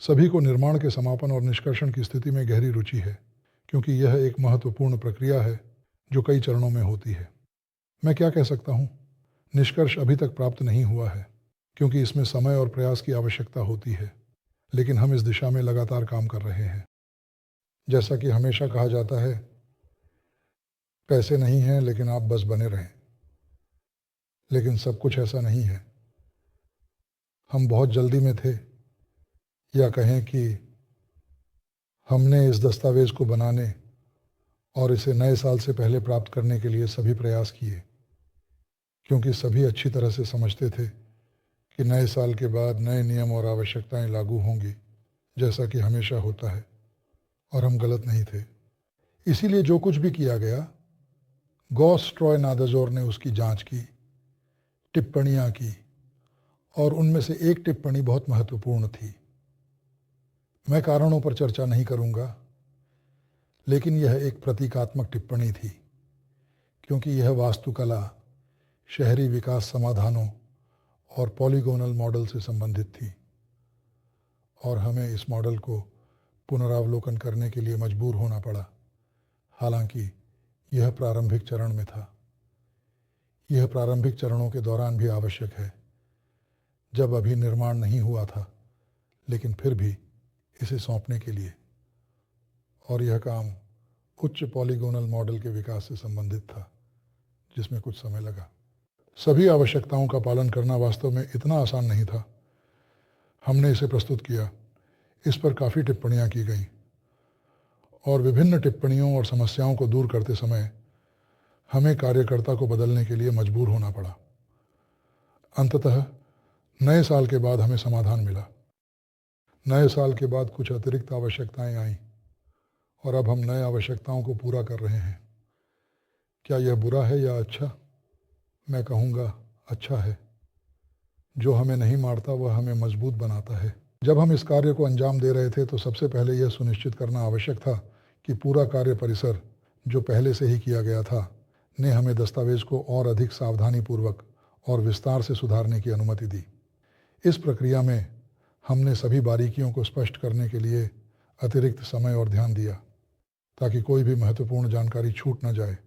सभी को निर्माण के समापन और निष्कर्षण की स्थिति में गहरी रुचि है, क्योंकि यह एक महत्वपूर्ण प्रक्रिया है जो कई चरणों में होती है। मैं क्या कह सकता हूँ? निष्कर्ष अभी तक प्राप्त नहीं हुआ है, क्योंकि इसमें समय और प्रयास की आवश्यकता होती है, लेकिन हम इस दिशा में लगातार काम कर रहे हैं। जैसा कि हमेशा कहा जाता है, पैसे नहीं हैं लेकिन आप बस बने रहें। लेकिन सब कुछ ऐसा नहीं है। हम बहुत जल्दी में थे, या कहें कि हमने इस दस्तावेज़ को बनाने और इसे नए साल से पहले प्राप्त करने के लिए सभी प्रयास किए, क्योंकि सभी अच्छी तरह से समझते थे कि नए साल के बाद नए नियम और आवश्यकताएं लागू होंगी, जैसा कि हमेशा होता है, और हम गलत नहीं थे। इसीलिए जो कुछ भी किया गया, गॉस ट्रॉय नादजोर ने उसकी जांच की, टिप्पणियां की, और उनमें से एक टिप्पणी बहुत महत्वपूर्ण थी। मैं कारणों पर चर्चा नहीं करूंगा, लेकिन यह एक प्रतीकात्मक टिप्पणी थी, क्योंकि यह वास्तुकला, शहरी विकास समाधानों और पॉलीगोनल मॉडल से संबंधित थी, और हमें इस मॉडल को पुनरावलोकन करने के लिए मजबूर होना पड़ा। हालांकि यह प्रारंभिक चरण में था। यह प्रारंभिक चरणों के दौरान भी आवश्यक है, जब अभी निर्माण नहीं हुआ था, लेकिन फिर भी इसे सौंपने के लिए। और यह काम उच्च पॉलीगोनल मॉडल के विकास से संबंधित था, जिसमें कुछ समय लगा। सभी आवश्यकताओं का पालन करना वास्तव में इतना आसान नहीं था। हमने इसे प्रस्तुत किया, इस पर काफ़ी टिप्पणियां की गईं, और विभिन्न टिप्पणियों और समस्याओं को दूर करते समय हमें कार्यकर्ता को बदलने के लिए मजबूर होना पड़ा। अंततः नए साल के बाद हमें समाधान मिला। नए साल के बाद कुछ अतिरिक्त आवश्यकताएं आईं, और अब हम नए आवश्यकताओं को पूरा कर रहे हैं। क्या यह बुरा है या अच्छा? मैं कहूँगा अच्छा है। जो हमें नहीं मारता वह हमें मजबूत बनाता है। जब हम इस कार्य को अंजाम दे रहे थे तो सबसे पहले यह सुनिश्चित करना आवश्यक था कि पूरा कार्य परिसर, जो पहले से ही किया गया था, ने हमें दस्तावेज को और अधिक सावधानीपूर्वक और विस्तार से सुधारने की अनुमति दी। इस प्रक्रिया में हमने सभी बारीकियों को स्पष्ट करने के लिए अतिरिक्त समय और ध्यान दिया, ताकि कोई भी महत्वपूर्ण जानकारी छूट न जाए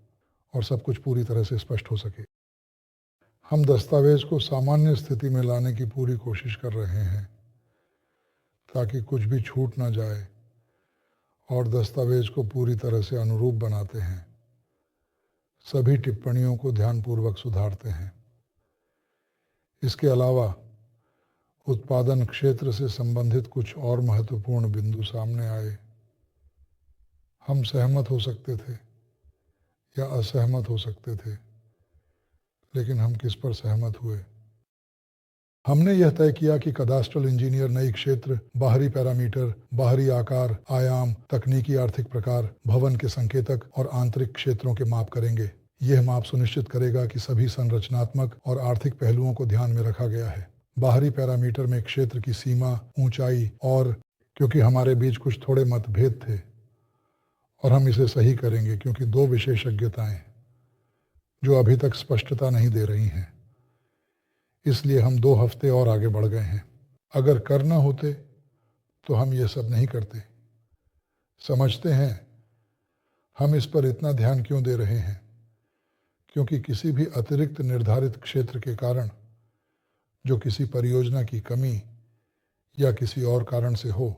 और सब कुछ पूरी तरह से स्पष्ट हो सके। हम दस्तावेज को सामान्य स्थिति में लाने की पूरी कोशिश कर रहे हैं, ताकि कुछ भी छूट ना जाए, और दस्तावेज को पूरी तरह से अनुरूप बनाते हैं। सभी टिप्पणियों को ध्यानपूर्वक सुधारते हैं। इसके अलावा उत्पादन क्षेत्र से संबंधित कुछ और महत्वपूर्ण बिंदु सामने आए। हम सहमत हो सकते थे या असहमत हो सकते थे, लेकिन हम किस पर सहमत हुए? हमने यह तय किया कि कदास्ट्रल इंजीनियर नई क्षेत्र, बाहरी पैरामीटर, बाहरी आकार, आयाम, तकनीकी आर्थिक प्रकार, भवन के संकेतक और आंतरिक क्षेत्रों के माप करेंगे। यह माप सुनिश्चित करेगा कि सभी संरचनात्मक और आर्थिक पहलुओं को ध्यान में रखा गया है। बाहरी पैरामीटर में क्षेत्र की सीमा, ऊंचाई, और क्योंकि हमारे बीच कुछ थोड़े मतभेद थे, और हम इसे सही करेंगे क्योंकि दो विशेषज्ञताएं जो अभी तक स्पष्टता नहीं दे रही हैं, इसलिए हम 2 हफ्ते और आगे बढ़ गए हैं। अगर करना होते तो हम ये सब नहीं करते। समझते हैं हम इस पर इतना ध्यान क्यों दे रहे हैं? क्योंकि किसी भी अतिरिक्त निर्धारित क्षेत्र के कारण, जो किसी परियोजना की कमी या किसी और कारण से हो,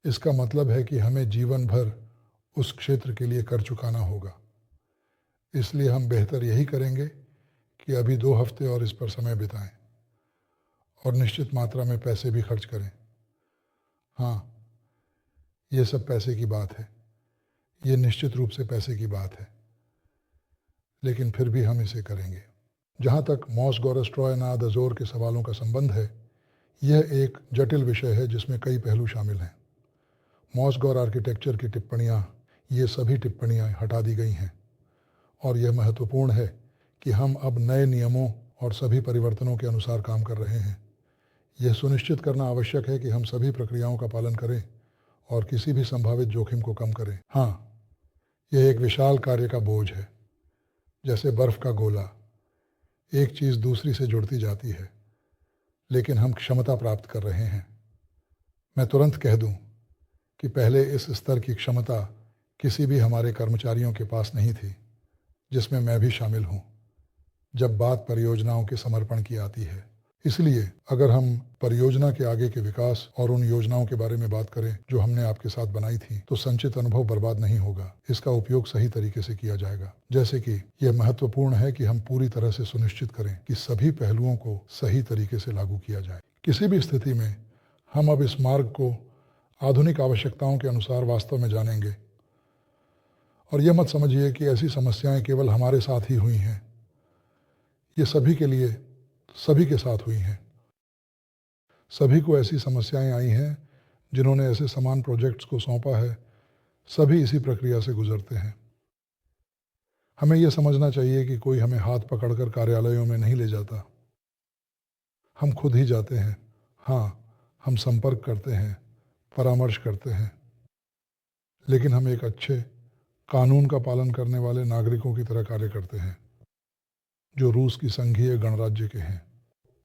इसका मतलब है कि हमें जीवन भर उस क्षेत्र के लिए कर चुकाना होगा। इसलिए हम बेहतर यही करेंगे कि अभी 2 हफ्ते और इस पर समय बिताएं और निश्चित मात्रा में पैसे भी खर्च करें। हाँ, ये सब पैसे की बात है। ये निश्चित रूप से पैसे की बात है, लेकिन फिर भी हम इसे करेंगे। जहाँ तक मॉस गॉरेस्ट्रॉय नाद अजोर के सवालों का संबंध है, यह एक जटिल विषय है जिसमें कई पहलू शामिल हैं। मॉस गौर आर्किटेक्चर की टिप्पणियाँ, ये सभी टिप्पणियाँ हटा दी गई हैं, और यह महत्वपूर्ण है कि हम अब नए नियमों और सभी परिवर्तनों के अनुसार काम कर रहे हैं। यह सुनिश्चित करना आवश्यक है कि हम सभी प्रक्रियाओं का पालन करें और किसी भी संभावित जोखिम को कम करें। हाँ, यह एक विशाल कार्य का बोझ है। जैसे बर्फ का गोला, एक चीज़ दूसरी से जुड़ती जाती है, लेकिन हम क्षमता प्राप्त कर रहे हैं। मैं तुरंत कह दूं कि पहले इस स्तर की क्षमता किसी भी हमारे कर्मचारियों के पास नहीं थी, जिसमें मैं भी शामिल हूं, जब बात परियोजनाओं के समर्पण की आती है। इसलिए अगर हम परियोजना के आगे के विकास और उन योजनाओं के बारे में बात करें जो हमने आपके साथ बनाई थी, तो संचित अनुभव बर्बाद नहीं होगा। इसका उपयोग सही तरीके से किया जाएगा। जैसे कि यह महत्वपूर्ण है कि हम पूरी तरह से सुनिश्चित करें कि सभी पहलुओं को सही तरीके से लागू किया जाए। किसी भी स्थिति में हम अब इस मार्ग को आधुनिक आवश्यकताओं के अनुसार वास्तव में जानेंगे। और यह मत समझिए कि ऐसी समस्याएं केवल हमारे साथ ही हुई हैं। ये सभी के लिए, सभी के साथ हुई हैं। सभी को ऐसी समस्याएं आई हैं जिन्होंने ऐसे समान प्रोजेक्ट्स को सौंपा है। सभी इसी प्रक्रिया से गुजरते हैं। हमें यह समझना चाहिए कि कोई हमें हाथ पकड़कर कार्यालयों में नहीं ले जाता। हम खुद ही जाते हैं। हाँ, हम संपर्क करते हैं, परामर्श करते हैं, लेकिन हम एक अच्छे कानून का पालन करने वाले नागरिकों की तरह कार्य करते हैं, जो रूस की संघीय गणराज्य के हैं,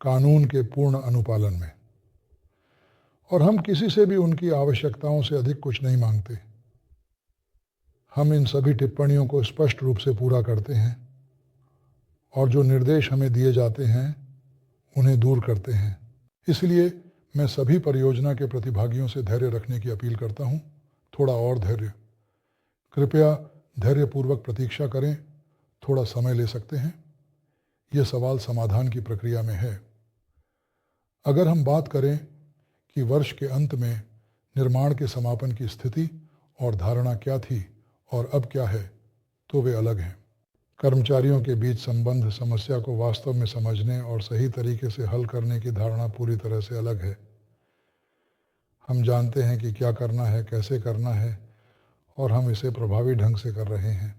कानून के पूर्ण अनुपालन में। और हम किसी से भी उनकी आवश्यकताओं से अधिक कुछ नहीं मांगते। हम इन सभी टिप्पणियों को स्पष्ट रूप से पूरा करते हैं और जो निर्देश हमें दिए जाते हैं उन्हें दूर करते हैं। इसलिए मैं सभी परियोजना के प्रतिभागियों से धैर्य रखने की अपील करता हूं। थोड़ा और धैर्य, कृपया धैर्यपूर्वक प्रतीक्षा करें। थोड़ा समय ले सकते हैं। यह सवाल समाधान की प्रक्रिया में है। अगर हम बात करें कि वर्ष के अंत में निर्माण के समापन की स्थिति और धारणा क्या थी और अब क्या है, तो वे अलग हैं। कर्मचारियों के बीच संबंध समस्या को वास्तव में समझने और सही तरीके से हल करने की धारणा पूरी तरह से अलग है। हम जानते हैं कि क्या करना है, कैसे करना है, और हम इसे प्रभावी ढंग से कर रहे हैं।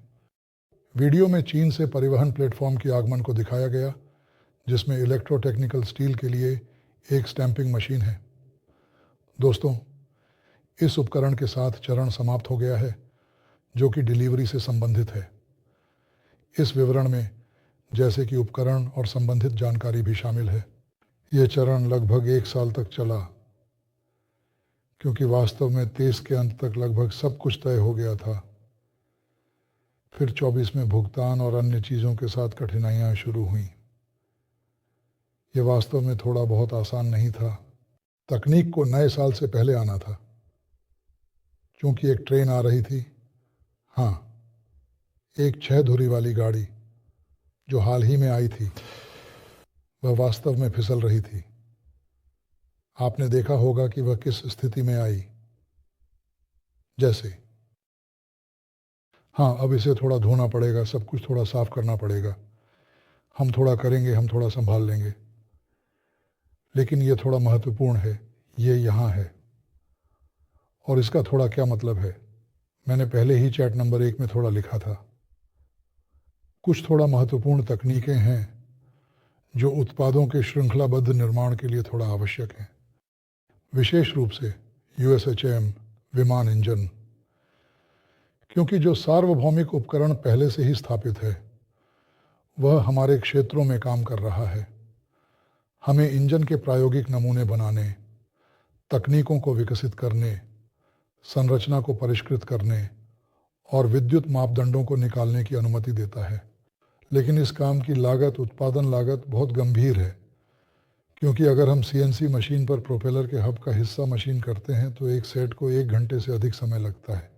वीडियो में चीन से परिवहन प्लेटफॉर्म के आगमन को दिखाया गया, जिसमें इलेक्ट्रोटेक्निकल स्टील के लिए एक स्टैंपिंग मशीन है। दोस्तों, इस उपकरण के साथ चरण समाप्त हो गया है, जो कि डिलीवरी से संबंधित है। इस विवरण में जैसे कि उपकरण और संबंधित जानकारी भी शामिल है। यह चरण लगभग 1 साल तक चला, क्योंकि वास्तव में 23 के अंत तक लगभग सब कुछ तय हो गया था। फिर 24 में भुगतान और अन्य चीज़ों के साथ कठिनाइयाँ शुरू हुईं। यह वास्तव में थोड़ा बहुत आसान नहीं था। तकनीक को नए साल से पहले आना था, क्योंकि एक ट्रेन आ रही थी। हाँ, एक 6 धुरी वाली गाड़ी जो हाल ही में आई थी, वह वास्तव में फिसल रही थी। आपने देखा होगा कि वह किस स्थिति में आई। जैसे, हाँ, अब इसे थोड़ा धोना पड़ेगा, सब कुछ थोड़ा साफ करना पड़ेगा, हम थोड़ा करेंगे, हम थोड़ा संभाल लेंगे। लेकिन ये थोड़ा महत्वपूर्ण है, ये यहाँ है। और इसका थोड़ा क्या मतलब है, मैंने पहले ही चैट नंबर 1 में थोड़ा लिखा था। कुछ थोड़ा महत्वपूर्ण तकनीकें हैं जो उत्पादों के श्रृंखलाबद्ध निर्माण के लिए थोड़ा आवश्यक हैं, विशेष रूप से USHM विमान इंजन, क्योंकि जो सार्वभौमिक उपकरण पहले से ही स्थापित है वह हमारे क्षेत्रों में काम कर रहा है। हमें इंजन के प्रायोगिक नमूने बनाने, तकनीकों को विकसित करने, संरचना को परिष्कृत करने और विद्युत मापदंडों को निकालने की अनुमति देता है। लेकिन इस काम की लागत, उत्पादन लागत बहुत गंभीर है, क्योंकि अगर हम CNC मशीन पर प्रोपेलर के हब का हिस्सा मशीन करते हैं तो एक सेट को 1 घंटे से अधिक समय लगता है।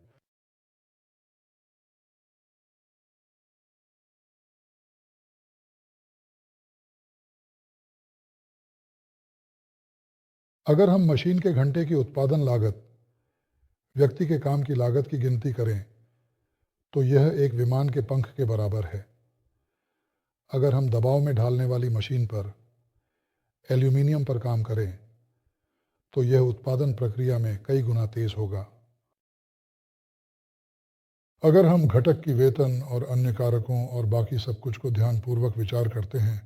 अगर हम मशीन के घंटे की उत्पादन लागत व्यक्ति के काम की लागत की गिनती करें तो यह एक विमान के पंख के बराबर है। अगर हम दबाव में ढालने वाली मशीन पर एल्यूमीनियम पर काम करें तो यह उत्पादन प्रक्रिया में कई गुना तेज होगा। अगर हम घटक की वेतन और अन्य कारकों और बाकी सब कुछ को ध्यानपूर्वक विचार करते हैं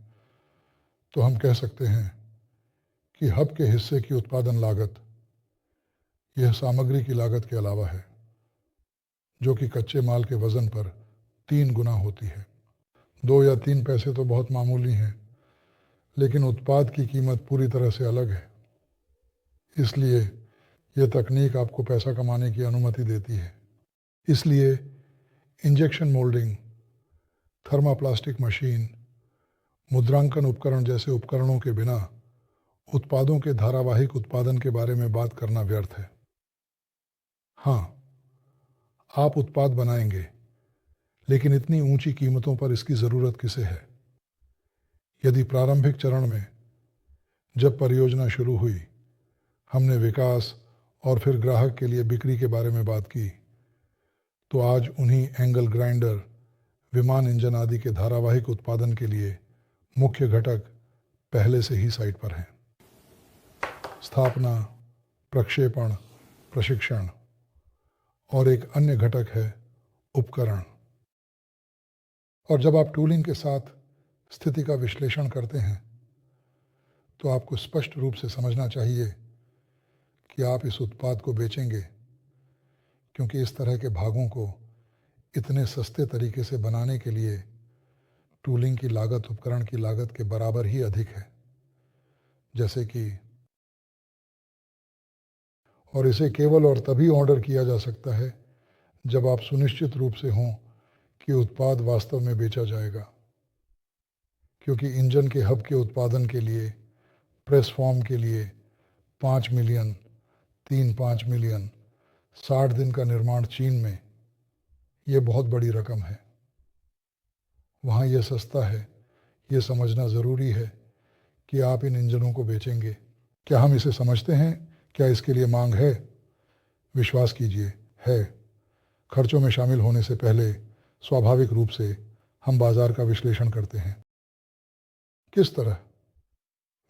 तो हम कह सकते हैं कि हब के हिस्से की उत्पादन लागत यह सामग्री की लागत के अलावा है, जो कि कच्चे माल के वजन पर 3 गुना होती है। 2 या 3 पैसे तो बहुत मामूली हैं, लेकिन उत्पाद की कीमत पूरी तरह से अलग है। इसलिए यह तकनीक आपको पैसा कमाने की अनुमति देती है। इसलिए इंजेक्शन मोल्डिंग, थर्माप्लास्टिक मशीन, मुद्रांकन उपकरण जैसे उपकरणों के बिना उत्पादों के धारावाहिक उत्पादन के बारे में बात करना व्यर्थ है। हाँ, आप उत्पाद बनाएंगे, लेकिन इतनी ऊंची कीमतों पर इसकी ज़रूरत किसे है? यदि प्रारंभिक चरण में जब परियोजना शुरू हुई हमने विकास और फिर ग्राहक के लिए बिक्री के बारे में बात की, तो आज उन्हीं एंगल ग्राइंडर, विमान इंजन आदि के धारावाहिक उत्पादन के लिए मुख्य घटक पहले से ही साइट पर हैं। स्थापना, प्रक्षेपण, प्रशिक्षण और एक अन्य घटक है उपकरण। और जब आप टूलिंग के साथ स्थिति का विश्लेषण करते हैं तो आपको स्पष्ट रूप से समझना चाहिए कि आप इस उत्पाद को बेचेंगे, क्योंकि इस तरह के भागों को इतने सस्ते तरीके से बनाने के लिए टूलिंग की लागत उपकरण की लागत के बराबर ही अधिक है। जैसे कि और इसे केवल और तभी ऑर्डर किया जा सकता है जब आप सुनिश्चित रूप से हों कि उत्पाद वास्तव में बेचा जाएगा, क्योंकि इंजन के हब के उत्पादन के लिए, प्रेस फॉर्म के लिए 5 मिलियन, 3-5 मिलियन 60 दिन का निर्माण चीन में, ये बहुत बड़ी रकम है। वहाँ ये सस्ता है, ये समझना ज़रूरी है कि आप इन इंजनों को बेचेंगे। क्या हम इसे समझते हैं? क्या इसके लिए मांग है? विश्वास कीजिए, है। खर्चों में शामिल होने से पहले स्वाभाविक रूप से हम बाजार का विश्लेषण करते हैं। किस तरह?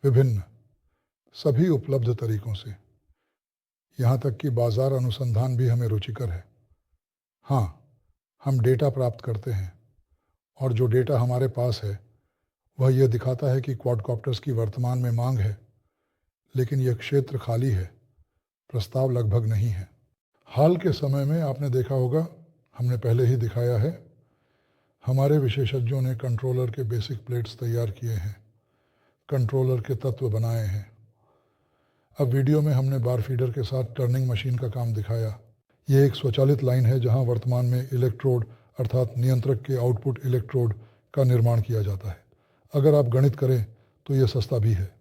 विभिन्न, सभी उपलब्ध तरीकों से। यहाँ तक कि बाजार अनुसंधान भी हमें रुचिकर है। हाँ, हम डेटा प्राप्त करते हैं और जो डेटा हमारे पास है वह यह दिखाता है कि क्वाडकॉप्टर्स की वर्तमान में मांग है, लेकिन यह क्षेत्र खाली है, प्रस्ताव लगभग नहीं है। हाल के समय में आपने देखा होगा, हमने पहले ही दिखाया है, हमारे विशेषज्ञों ने कंट्रोलर के बेसिक प्लेट्स तैयार किए हैं, कंट्रोलर के तत्व बनाए हैं। अब वीडियो में हमने बार फीडर के साथ टर्निंग मशीन का काम दिखाया। ये एक स्वचालित लाइन है जहां वर्तमान में इलेक्ट्रोड अर्थात नियंत्रक के आउटपुट इलेक्ट्रोड का निर्माण किया जाता है। अगर आप गणित करें तो ये सस्ता भी है।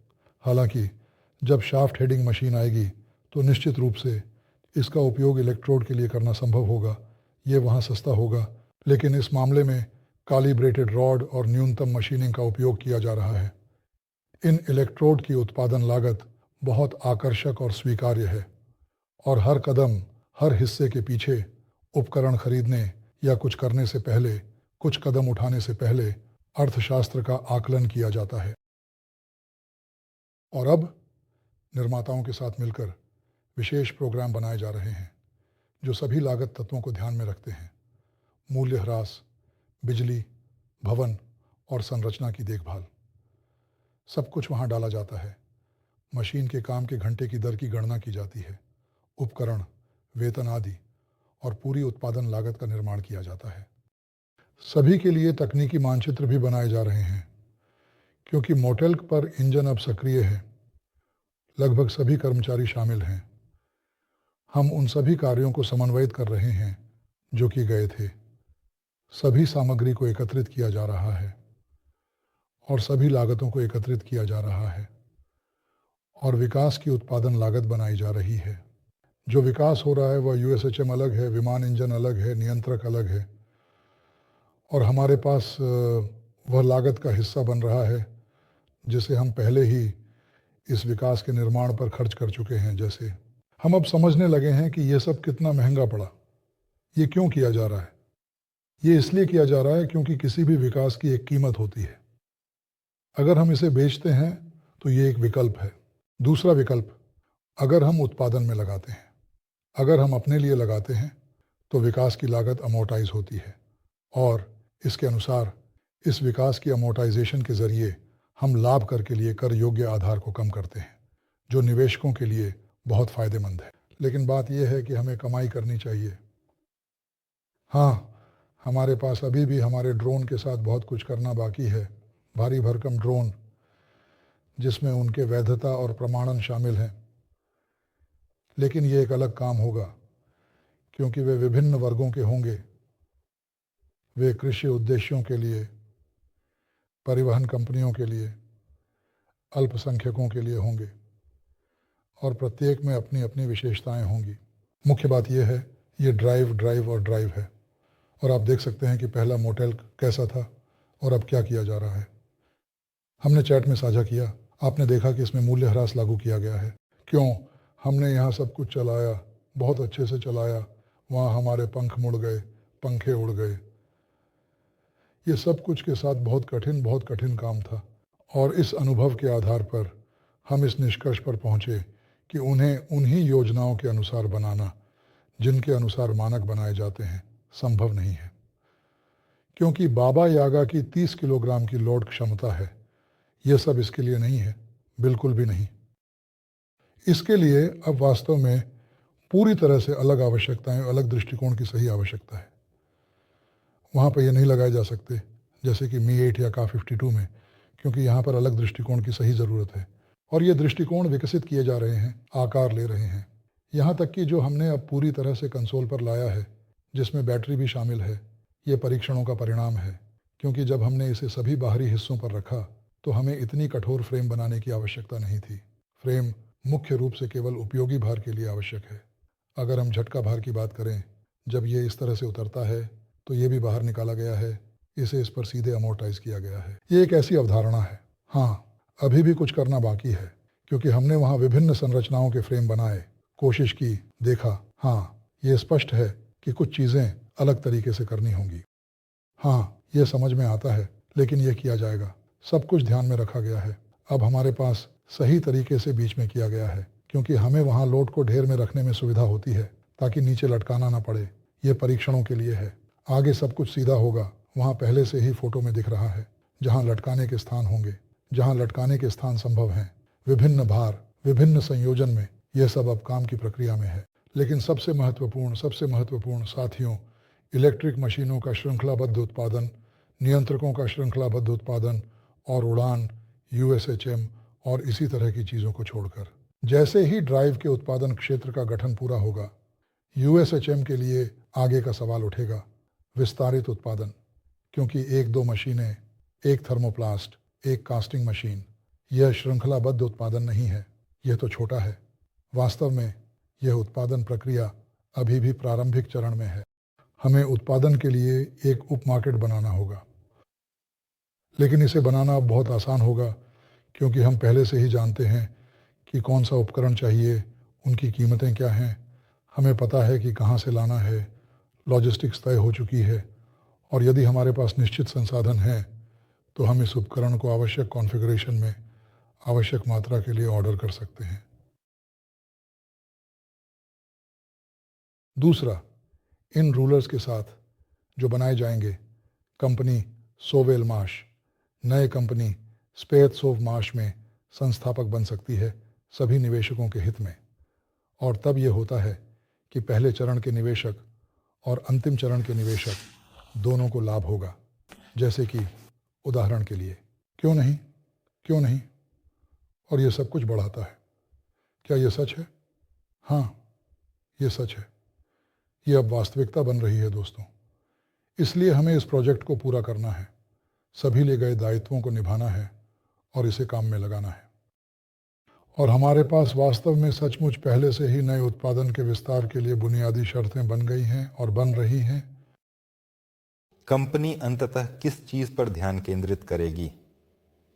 हालांकि जब शाफ्ट हेडिंग मशीन आएगी तो निश्चित रूप से इसका उपयोग इलेक्ट्रोड के लिए करना संभव होगा, ये वहाँ सस्ता होगा, लेकिन इस मामले में कालिब्रेटेड रॉड और न्यूनतम मशीनिंग का उपयोग किया जा रहा है। इन इलेक्ट्रोड की उत्पादन लागत बहुत आकर्षक और स्वीकार्य है और हर कदम, हर हिस्से के पीछे उपकरण खरीदने या कुछ करने से पहले, कुछ कदम उठाने से पहले अर्थशास्त्र का आकलन किया जाता है। और अब निर्माताओं के साथ मिलकर विशेष प्रोग्राम बनाए जा रहे हैं जो सभी लागत तत्वों को ध्यान में रखते हैं। मूल्य ह्रास, बिजली, भवन और संरचना की देखभाल, सब कुछ वहाँ डाला जाता है। मशीन के काम के घंटे की दर की गणना की जाती है, उपकरण, वेतन आदि और पूरी उत्पादन लागत का निर्माण किया जाता है। सभी के लिए तकनीकी मानचित्र भी बनाए जा रहे हैं, क्योंकि मोटेल्क पर इंजन अब सक्रिय है, लगभग सभी कर्मचारी शामिल हैं। हम उन सभी कार्यों को समन्वयित कर रहे हैं जो कि गए थे। सभी सामग्री को एकत्रित किया जा रहा है और सभी लागतों को एकत्रित किया जा रहा है और विकास की उत्पादन लागत बनाई जा रही है। जो विकास हो रहा है वह USHM अलग है, विमान इंजन अलग है, नियंत्रक अलग है, और हमारे पास वह लागत का हिस्सा बन रहा है जिसे हम पहले ही इस विकास के निर्माण पर खर्च कर चुके हैं। जैसे हम अब समझने लगे हैं कि ये सब कितना महंगा पड़ा, ये क्यों किया जा रहा है। ये इसलिए किया जा रहा है क्योंकि किसी भी विकास की एक कीमत होती है। अगर हम इसे बेचते हैं तो ये एक विकल्प है। दूसरा विकल्प, अगर हम उत्पादन में लगाते हैं, अगर हम अपने लिए लगाते हैं तो विकास की लागत अमोर्टाइज होती है और इसके अनुसार इस विकास की अमोर्टाइजेशन के ज़रिए हम लाभ कर के लिए कर योग्य आधार को कम करते हैं, जो निवेशकों के लिए बहुत फ़ायदेमंद है। लेकिन बात यह है कि हमें कमाई करनी चाहिए। हाँ, हमारे पास अभी भी हमारे ड्रोन के साथ बहुत कुछ करना बाकी है। भारी भरकम ड्रोन जिसमें उनके वैधता और प्रमाणन शामिल हैं। लेकिन ये एक अलग काम होगा, क्योंकि वे विभिन्न वर्गों के होंगे। वे कृषि उद्देश्यों के लिए, परिवहन कंपनियों के लिए, अल्पसंख्यकों के लिए होंगे, और प्रत्येक में अपनी अपनी विशेषताएं होंगी। मुख्य बात यह है, ये ड्राइव ड्राइव और ड्राइव है। और आप देख सकते हैं कि पहला मोटेल कैसा था और अब क्या किया जा रहा है। हमने चैट में साझा किया, आपने देखा कि इसमें मूल्य ह्रास लागू किया गया है। क्यों? हमने यहाँ सब कुछ चलाया, बहुत अच्छे से चलाया, वहाँ हमारे पंख मुड़ गए, पंखे उड़ गए। ये सब कुछ के साथ बहुत कठिन काम था। और इस अनुभव के आधार पर हम इस निष्कर्ष पर पहुँचे कि उन्हें उन्हीं योजनाओं के अनुसार बनाना जिनके अनुसार मानक बनाए जाते हैं संभव नहीं है। क्योंकि बाबा यागा की 30 किलोग्राम की लोड क्षमता है, यह सब इसके लिए नहीं है, बिल्कुल भी नहीं। इसके लिए अब वास्तव में पूरी तरह से अलग आवश्यकताएं, अलग दृष्टिकोण की सही आवश्यकता है। वहाँ पर ये नहीं लगाए जा सकते जैसे कि मी 8 या का 52 में, क्योंकि यहाँ पर अलग दृष्टिकोण की सही ज़रूरत है। और ये दृष्टिकोण विकसित किए जा रहे हैं, आकार ले रहे हैं। यहाँ तक कि जो हमने अब पूरी तरह से कंसोल पर लाया है, जिसमें बैटरी भी शामिल है, ये परीक्षणों का परिणाम है। क्योंकि जब हमने इसे सभी बाहरी हिस्सों पर रखा तो हमें इतनी कठोर फ्रेम बनाने की आवश्यकता नहीं थी। फ्रेम मुख्य रूप से केवल उपयोगी भार के लिए आवश्यक है। अगर हम झटका भार की बात करें, जब ये इस तरह से उतरता है तो ये भी बाहर निकाला गया है, इसे इस पर सीधे अमोर्टाइज किया गया है। ये एक ऐसी अवधारणा है। हाँ, अभी भी कुछ करना बाकी है, क्योंकि हमने वहाँ विभिन्न संरचनाओं के फ्रेम बनाए, कोशिश की, देखा। हाँ, ये स्पष्ट है कि कुछ चीज़ें अलग तरीके से करनी होंगी। हाँ, ये समझ में आता है, लेकिन ये किया जाएगा। सब कुछ ध्यान में रखा गया है। अब हमारे पास सही तरीके से बीच में किया गया है, क्योंकि हमें वहाँ लोड को ढेर में रखने में सुविधा होती है ताकि नीचे लटकाना ना पड़े। ये परीक्षणों के लिए है। आगे सब कुछ सीधा होगा। वहाँ पहले से ही फोटो में दिख रहा है जहाँ लटकाने के स्थान होंगे, जहाँ लटकाने के स्थान संभव हैं। विभिन्न भार, विभिन्न संयोजन में यह सब अब काम की प्रक्रिया में है। लेकिन सबसे महत्वपूर्ण साथियों, इलेक्ट्रिक मशीनों का श्रृंखलाबद्ध उत्पादन, नियंत्रकों का श्रृंखलाबद्ध उत्पादन और उड़ान, USHM और इसी तरह की चीज़ों को छोड़कर, जैसे ही ड्राइव के उत्पादन क्षेत्र का गठन पूरा होगा, USHM के लिए आगे का सवाल उठेगा, विस्तारित उत्पादन। क्योंकि 1-2 मशीनें, एक थर्मोप्लास्ट, एक कास्टिंग मशीन, यह श्रृंखलाबद्ध उत्पादन नहीं है, यह तो छोटा है। वास्तव में यह उत्पादन प्रक्रिया अभी भी प्रारंभिक चरण में है। हमें उत्पादन के लिए एक उप मार्केट बनाना होगा, लेकिन इसे बनाना अब बहुत आसान होगा, क्योंकि हम पहले से ही जानते हैं कि कौन सा उपकरण चाहिए, उनकी कीमतें क्या हैं, हमें पता है कि कहाँ से लाना है, लॉजिस्टिक्स तय हो चुकी है। और यदि हमारे पास निश्चित संसाधन हैं तो हम इस उपकरण को आवश्यक कॉन्फ़िगरेशन में आवश्यक मात्रा के लिए ऑर्डर कर सकते हैं। दूसरा, इन रूलर्स के साथ जो बनाए जाएंगे, कंपनी सोवेल माश, नए कंपनी स्पेयतसोव माश में संस्थापक बन सकती है सभी निवेशकों के हित में। और तब ये होता है कि पहले चरण के निवेशक और अंतिम चरण के निवेशक दोनों को लाभ होगा। जैसे कि उदाहरण के लिए, क्यों नहीं, और ये सब कुछ बढ़ाता है। क्या ये सच है? हाँ, ये सच है। ये अब वास्तविकता बन रही है दोस्तों। इसलिए हमें इस प्रोजेक्ट को पूरा करना है, सभी ले गए दायित्वों को निभाना है और इसे काम में लगाना है। और हमारे पास वास्तव में सचमुच पहले से ही नए उत्पादन के विस्तार के लिए बुनियादी शर्तें बन गई हैं और बन रही हैं। कंपनी अंततः किस चीज पर ध्यान केंद्रित करेगी?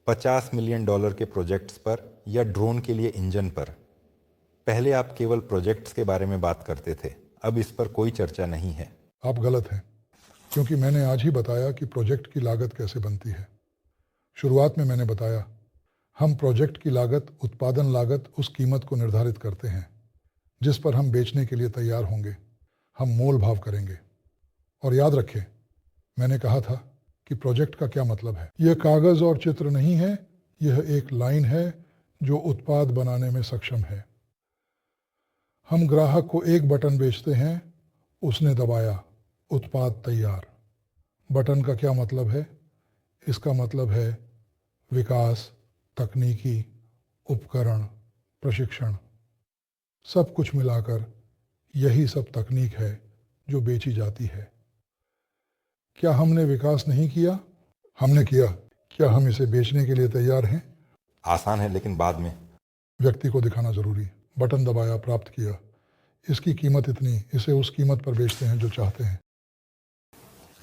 $50 मिलियन के प्रोजेक्ट्स पर या ड्रोन के लिए इंजन पर? पहले आप केवल प्रोजेक्ट्स के बारे में बात करते थे, अब इस पर कोई चर्चा नहीं है। आप गलत हैं, क्योंकि मैंने आज ही बताया कि प्रोजेक्ट की लागत कैसे बनती है। शुरुआत में मैंने बताया, हम प्रोजेक्ट की लागत, उत्पादन लागत, उस कीमत को निर्धारित करते हैं जिस पर हम बेचने के लिए तैयार होंगे। हम मोल भाव करेंगे। और याद रखें, मैंने कहा था कि प्रोजेक्ट का क्या मतलब है। यह कागज और चित्र नहीं है, यह एक लाइन है जो उत्पाद बनाने में सक्षम है। हम ग्राहक को एक बटन बेचते हैं, उसने दबाया, उत्पाद तैयार। बटन का क्या मतलब है? इसका मतलब है विकास, तकनीकी, उपकरण, प्रशिक्षण। सब कुछ मिलाकर यही सब तकनीक है जो बेची जाती है। क्या हमने विकास नहीं किया? हमने किया। क्या हम इसे बेचने के लिए तैयार हैं? आसान है, लेकिन बाद में। व्यक्ति को दिखाना जरूरी। बटन दबाया, प्राप्त किया। इसकी कीमत इतनी, इसे उस कीमत पर बेचते हैं जो चाहते हैं।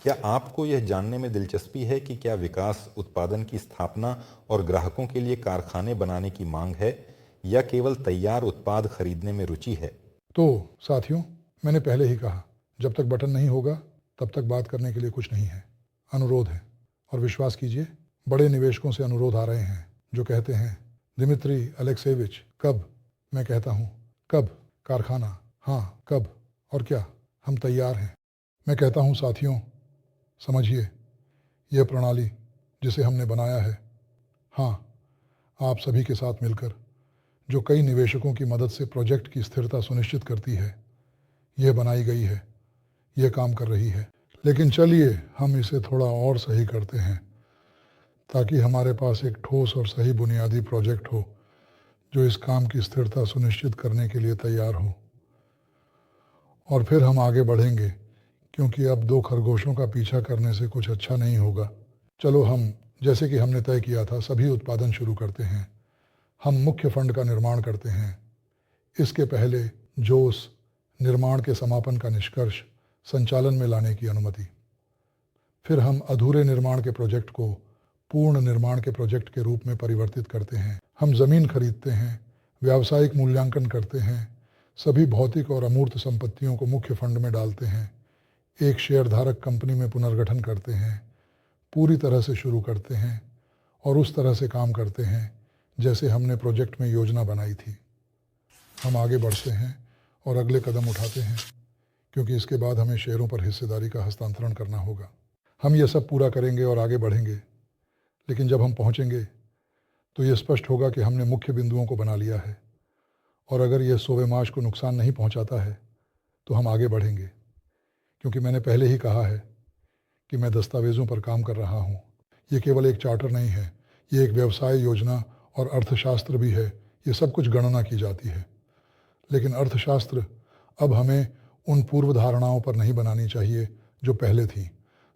क्या आपको यह जानने में दिलचस्पी है कि क्या विकास उत्पादन की स्थापना और ग्राहकों के लिए कारखाने बनाने की मांग है, या केवल तैयार उत्पाद खरीदने में रुचि है? तो साथियों, मैंने पहले ही कहा, जब तक बटन नहीं होगा तब तक बात करने के लिए कुछ नहीं है। अनुरोध है, और विश्वास कीजिए, बड़े निवेशकों से अनुरोध आ रहे हैं जो कहते हैं, दिमित्री अलेक्सेविच, कब? मैं कहता हूँ, कब? कारखाना? हाँ, कब? और क्या? हम तैयार हैं। मैं कहता हूँ, साथियों, समझिए, यह प्रणाली जिसे हमने बनाया है, हाँ, आप सभी के साथ मिलकर, जो कई निवेशकों की मदद से प्रोजेक्ट की स्थिरता सुनिश्चित करती है, यह बनाई गई है, यह काम कर रही है। लेकिन चलिए हम इसे थोड़ा और सही करते हैं, ताकि हमारे पास एक ठोस और सही बुनियादी प्रोजेक्ट हो जो इस काम की स्थिरता सुनिश्चित करने के लिए तैयार हो। और फिर हम आगे बढ़ेंगे, क्योंकि अब 2 खरगोशों का पीछा करने से कुछ अच्छा नहीं होगा। चलो हम, जैसे कि हमने तय किया था, सभी उत्पादन शुरू करते हैं। हम मुख्य फंड का निर्माण करते हैं। इसके पहले जोश, निर्माण के समापन का निष्कर्ष, संचालन में लाने की अनुमति। फिर हम अधूरे निर्माण के प्रोजेक्ट को पूर्ण निर्माण के प्रोजेक्ट के रूप में परिवर्तित करते हैं। हम ज़मीन खरीदते हैं, व्यावसायिक मूल्यांकन करते हैं, सभी भौतिक और अमूर्त संपत्तियों को मुख्य फंड में डालते हैं, एक शेयरधारक कंपनी में पुनर्गठन करते हैं, पूरी तरह से शुरू करते हैं और उस तरह से काम करते हैं जैसे हमने प्रोजेक्ट में योजना बनाई थी। हम आगे बढ़ते हैं और अगले कदम उठाते हैं, क्योंकि इसके बाद हमें शेयरों पर हिस्सेदारी का हस्तांतरण करना होगा। हम ये सब पूरा करेंगे और आगे बढ़ेंगे, लेकिन जब हम पहुंचेंगे तो ये स्पष्ट होगा कि हमने मुख्य बिंदुओं को बना लिया है, और अगर यह सोवेमाश को नुकसान नहीं पहुंचाता है तो हम आगे बढ़ेंगे, क्योंकि मैंने पहले ही कहा है कि मैं दस्तावेज़ों पर काम कर रहा हूँ। ये केवल एक चार्टर नहीं है, ये एक व्यवसाय योजना और अर्थशास्त्र भी है। ये सब कुछ गणना की जाती है, लेकिन अर्थशास्त्र अब हमें उन पूर्व धारणाओं पर नहीं बनानी चाहिए जो पहले थी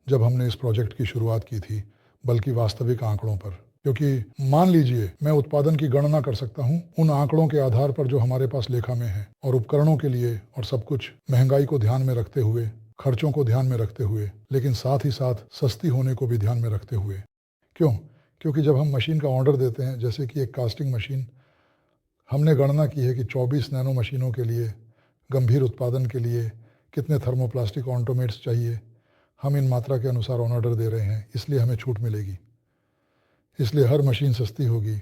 जब हमने इस प्रोजेक्ट की शुरुआत की थी, बल्कि वास्तविक आंकड़ों पर। क्योंकि मान लीजिए मैं उत्पादन की गणना कर सकता हूँ उन आंकड़ों के आधार पर जो हमारे पास लेखा में है, और उपकरणों के लिए और सब कुछ महंगाई को ध्यान में रखते हुए, खर्चों को ध्यान में रखते हुए, लेकिन साथ ही साथ सस्ती होने को भी ध्यान में रखते हुए। क्यों? क्योंकि जब हम मशीन का ऑर्डर देते हैं, जैसे कि एक कास्टिंग मशीन, हमने गणना की है कि 24 नैनो मशीनों के लिए, गंभीर उत्पादन के लिए कितने थर्मोप्लास्टिक ऑन्टोमेट्स चाहिए। हम इन मात्रा के अनुसार ऑर्डर दे रहे हैं, इसलिए हमें छूट मिलेगी, इसलिए हर मशीन सस्ती होगी,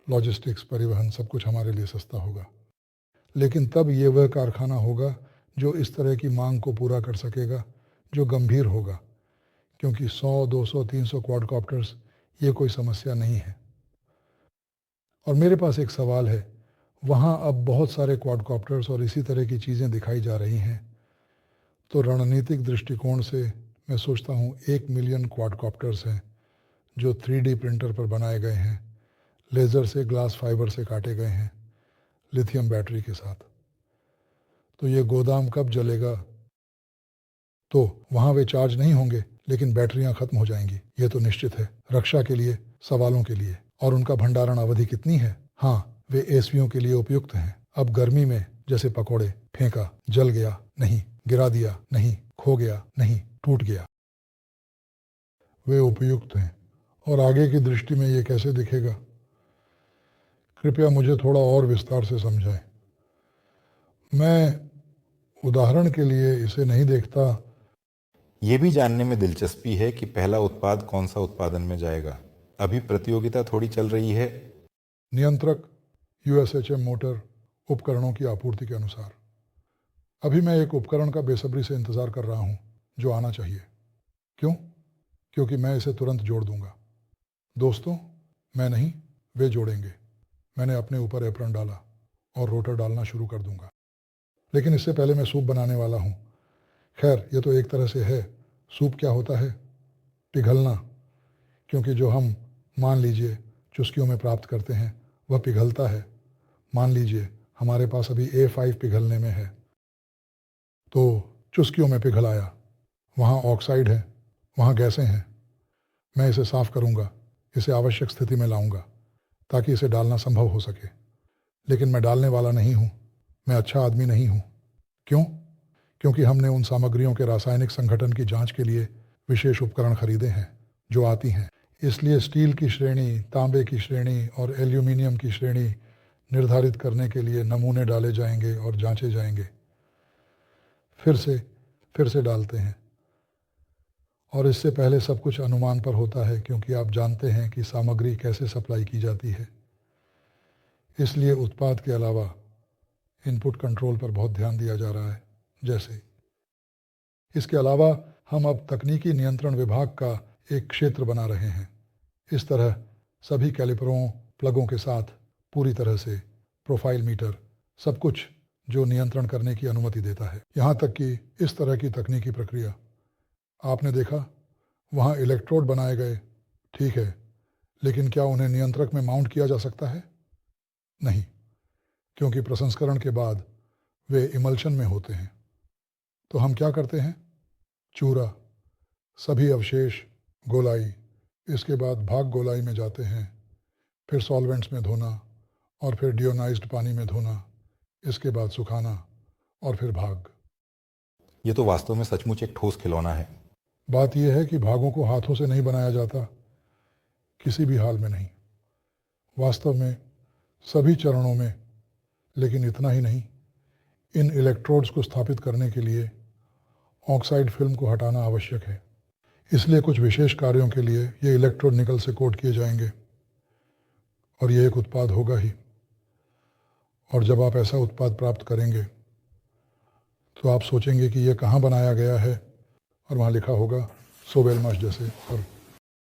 लॉजिस्टिक्स, परिवहन, सब कुछ हमारे लिए सस्ता होगा। लेकिन तब ये वह कारखाना होगा जो इस तरह की मांग को पूरा कर सकेगा, जो गंभीर होगा, क्योंकि 100, 200, 300 क्वाडकॉप्टर्स ये कोई समस्या नहीं है। और मेरे पास एक सवाल है, वहाँ अब बहुत सारे क्वाडकॉप्टर्स और इसी तरह की चीज़ें दिखाई जा रही हैं, तो रणनीतिक दृष्टिकोण से मैं सोचता हूँ 1 मिलियन क्वाडकॉप्टर्स हैं जो 3D प्रिंटर पर बनाए गए हैं, लेज़र से, ग्लास फाइबर से काटे गए हैं, लिथियम बैटरी के साथ। तो ये गोदाम कब जलेगा? तो वहाँ वे चार्ज नहीं होंगे, लेकिन बैटरियाँ खत्म हो जाएंगी, ये तो निश्चित है। रक्षा के लिए, सवालों के लिए। और उनका भंडारण अवधि कितनी है? हाँ, वे एसवियों के लिए उपयुक्त हैं। अब गर्मी में जैसे पकोड़े, फेंका, जल गया नहीं, गिरा दिया नहीं, खो गया नहीं, टूट गया, वे उपयुक्त हैं। और आगे की दृष्टि में ये कैसे दिखेगा? कृपया मुझे थोड़ा और विस्तार से समझाएं। मैं उदाहरण के लिए इसे नहीं देखता। ये भी जानने में दिलचस्पी है कि पहला उत्पाद कौन सा उत्पादन में जाएगा। अभी प्रतियोगिता थोड़ी चल रही है। नियंत्रक, USHM मोटर, उपकरणों की आपूर्ति के अनुसार। अभी मैं एक उपकरण का बेसब्री से इंतज़ार कर रहा हूँ जो आना चाहिए। क्यों? क्योंकि मैं इसे तुरंत जोड़ दूंगा। दोस्तों, मैं नहीं, वे जोड़ेंगे। मैंने अपने ऊपर एप्रन डाला और रोटर डालना शुरू कर दूंगा। लेकिन इससे पहले मैं सूप बनाने वाला हूँ। खैर, ये तो एक तरह से है। सूप क्या होता है? पिघलना। क्योंकि जो हम, मान लीजिए, चुस्कियों में प्राप्त करते हैं वह पिघलता है। मान लीजिए हमारे पास अभी A5 पिघलने में है, तो चुस्कियों में पिघल आया, वहाँ ऑक्साइड है, वहाँ गैसें हैं। मैं इसे साफ करूँगा, इसे आवश्यक स्थिति में लाऊंगा ताकि इसे डालना संभव हो सके। लेकिन मैं डालने वाला नहीं हूँ, मैं अच्छा आदमी नहीं हूँ। क्यों? क्योंकि हमने उन सामग्रियों के रासायनिक संगठन की जांच के लिए विशेष उपकरण खरीदे हैं जो आती हैं। इसलिए स्टील की श्रेणी, तांबे की श्रेणी और एल्यूमिनियम की श्रेणी निर्धारित करने के लिए नमूने डाले जाएंगे और जांचे जाएंगे। फिर से डालते हैं, और इससे पहले सब कुछ अनुमान पर होता है क्योंकि आप जानते हैं कि सामग्री कैसे सप्लाई की जाती है। इसलिए उत्पाद के अलावा इनपुट कंट्रोल पर बहुत ध्यान दिया जा रहा है। जैसे इसके अलावा हम अब तकनीकी नियंत्रण विभाग का एक क्षेत्र बना रहे हैं। इस तरह सभी कैलिपरों, प्लगों के साथ पूरी तरह से प्रोफाइल मीटर, सब कुछ जो नियंत्रण करने की अनुमति देता है। यहाँ तक कि इस तरह की तकनीकी प्रक्रिया आपने देखा, वहाँ इलेक्ट्रोड बनाए गए, ठीक है, लेकिन क्या उन्हें नियंत्रक में माउंट किया जा सकता है? नहीं, क्योंकि प्रसंस्करण के बाद वे इमल्शन में होते हैं। तो हम क्या करते हैं? चूरा, सभी अवशेष गोलाई, इसके बाद भाग गोलाई में जाते हैं, फिर सॉल्वेंट्स में धोना और फिर डियोनाइज्ड पानी में धोना, इसके बाद सुखाना और फिर भाग। ये तो वास्तव में सचमुच एक ठोस खिलौना है। बात यह है कि भागों को हाथों से नहीं बनाया जाता, किसी भी हाल में नहीं। वास्तव में सभी चरणों में। लेकिन इतना ही नहीं, इन इलेक्ट्रोड्स को स्थापित करने के लिए ऑक्साइड फिल्म को हटाना आवश्यक है। इसलिए कुछ विशेष कार्यों के लिए ये इलेक्ट्रोड निकल से कोट किए जाएंगे और ये एक उत्पाद होगा ही। और जब आप ऐसा उत्पाद प्राप्त करेंगे तो आप सोचेंगे कि ये कहाँ बनाया गया है, और वहाँ लिखा होगा सोबेलमाश जैसे, और